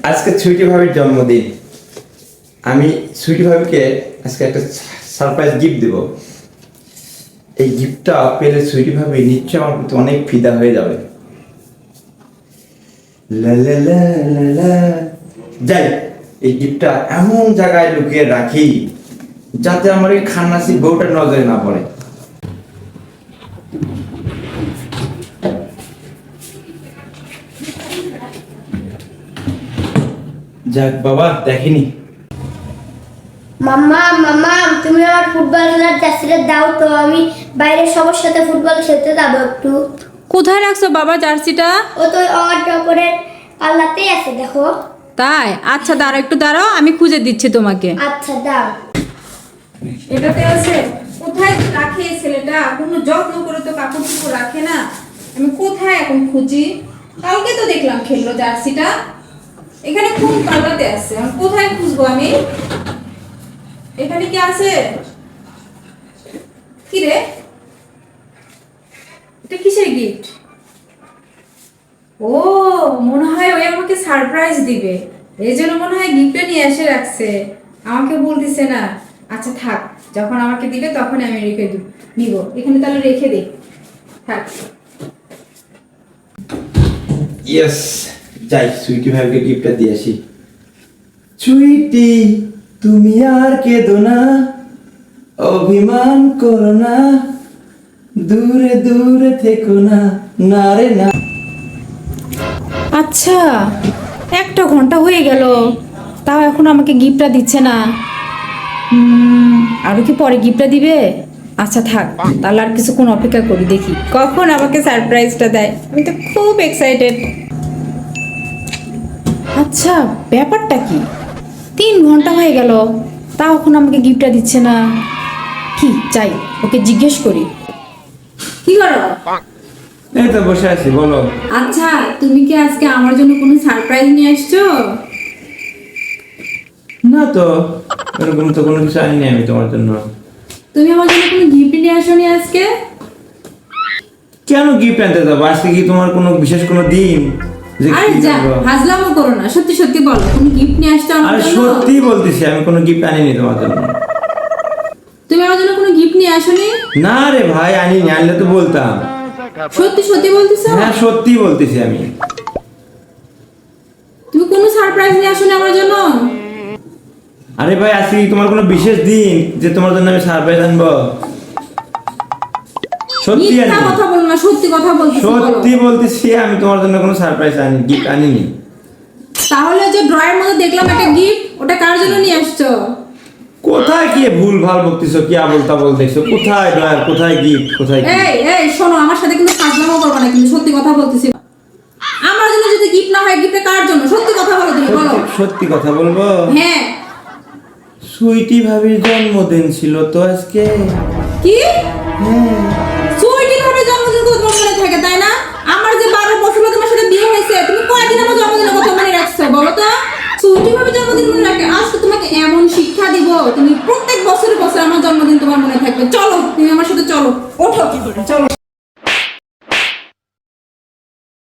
আজকে সুইটি ভাবির জন্মদিন। আমি সুইটি ভাবিকে আজকে একটা সারপ্রাইজ গিফট দেব। এই গিফটটা পেলে সুইটি ভাবি নিশ্চয় আমার প্রতি অনেক ফিদা হয়ে যাবে। লা লা লা লা লা। যাই এই গিফটটা এমন জায়গায় লুকিয়ে রাখি যাতে আমার এই খান্নাসি বউটা নজরে না পড়ে। যাক বাবা, দেখিনি। মাম্মা মাম্মা তুমি আমার ফুটবল খেলার জার্সিটা দাও তো, আমি বাইরে সবার সাথে ফুটবল খেলতে যাবো একটু। কোথায় রাখছো বাবা জার্সিটা? ও তো আমার কাপড়ের পাল্লাতেই আছে, দেখো। তাই? আচ্ছা দাঁড়াও, একটু দাঁড়াও, আমি খুঁজে দিচ্ছি তোমাকে। আচ্ছা দাও। এটাতে আছে। কোথায় রাখে এই ছেলেটা? কোনো যত্ন করে তো কাপড় চোপড় রাখে না। আমি কোথায় এখন খুঁজি? কালকে তো দেখলাম খেললো জার্সিটা। এখানে কোন পাল্লাতে আছে? আমি কোথায় খুঁজবো আমি? এখানে কি আছে? কি রে? এটা কিসের গিফট? ও মনে হয় ওই আমাকে সারপ্রাইজ দিবে, এই জন্য মনে হয় গিফটটা নিয়ে এসে রাখছে, আমাকে বলতেছে না। আচ্ছা থাক, যখন আমাকে দিবে তখন আমি রেখে নিব। এখানে তাহলে রেখে দিই, থাক। ইয়েস, যাই সুইটি ভাইকে গিফটটা দিয়ে আসি। সুইটি তুমি আর কেঁদো না, অভিমান করো না, দূরে দূরে থেকো না, না রে না। আচ্ছা, 1 ঘন্টা হয়ে গেল, তাও এখন আমাকে গিফটটা দিচ্ছে না। আরো কি পরে গিফটটা দিবে? আচ্ছা থাক, তাহলে আর কিছুক্ষণ অপেক্ষা করি, দেখি কখন আমাকে সারপ্রাইজটা দেয়। আমি তো খুব এক্সাইটেড। আচ্ছা ব্যাপারটা কি? 3 ঘন্টা হয়ে গেল, তাও এখন আমাকে গিফটটা দিচ্ছে না। কি চাই? ওকে জিজ্ঞেস করি। কি করো? এই তো বসে আছি, বলো। আচ্ছা তুমি কি আজকে আমার জন্য কোনো সারপ্রাইজ নিয়ে আসছো? না তো, এরকম তো কোনো কিছু আনিনি আমি তোমার জন্য। তুমি আমার জন্য কোনো গিফট নিয়ে আসোনি আজকে? কেন গিফট আনতে যাবো? আজকে কি তোমার কোনো বিশেষ কোনো দিন যে আরে gift যা, আনবো? হাজলামো করো না, সত্যি সত্যি বলো, তুমি গিফট নিয়ে আসছো আমার আরে জন্য? সত্যি বলতেছি, আমি কোনো গিফট আনিনি তোমার জন্য। তুমি আমার জন্য কোনো গিফট নিয়ে আসোনি? না রে ভাই, আনিনি, আনলে তো বলতাম। সত্যি সত্যি বলতেছো? হ্যাঁ সত্যি বলতেছি আমি। তুমি কোনো সারপ্রাইজ নিয়ে আসোনি আমার জন্য? আরে ভাই, আজকে কি তোমার কোনো বিশেষ দিন যে তোমার জন্য আমি সারপ্রাইজ আনবো? সত্যি মিথ্যা আনিনি, কথা বলো না, সত্যি কথা বলতেছি, বলো। সত্যি বলতেছি, আমি তোমার জন্য কোনো সারপ্রাইজ আনি গিফট আনিনি। তাহলে যে ড্রয়ের মধ্যে দেখলাম একটা গিফট, ওটা কার জন্য নিয়ে আসছো? কোথায় কি ভুল ভাল বকতেছো, কি আবল তাবল দেখছো? কোথায় ড্রয়ার, কোথায় গিফট, কোথায় কি? এই এই শোনো, আমার সাথে কিন্তু ফাজলামো করবে না, কিন্তু সত্যি কথা বলতেছি। আমার জন্য যদি গিফট না হয়, গিফটটা কার জন্য? সত্যি কথা বলো, তুমি বলো। সত্যি কথা বলবো? হ্যাঁ। সুইটি ভাবির জন্মদিন ছিল তো আজকে। কি? হ্যাঁ। সুইটি ভাবে জন্মদিন কথা তোমার মনে থাকে, তাই না? আমার যে 12 বছর হলো তোমার সাথে বিয়ে হয়েছে, তুমি কয়দিন আমার জন্মদিনের কথা মনে রাখছো বলো তো? সুইটি ভাবে জন্মদিন মনে রাখে? আজকে তোমাকে এমন শিক্ষা দিব, তুমি প্রত্যেক বছরে বছরে আমার জন্মদিন তোমার মনে থাকবে। চলো, তুমি আমার সাথে চলো, ওঠো, চলো।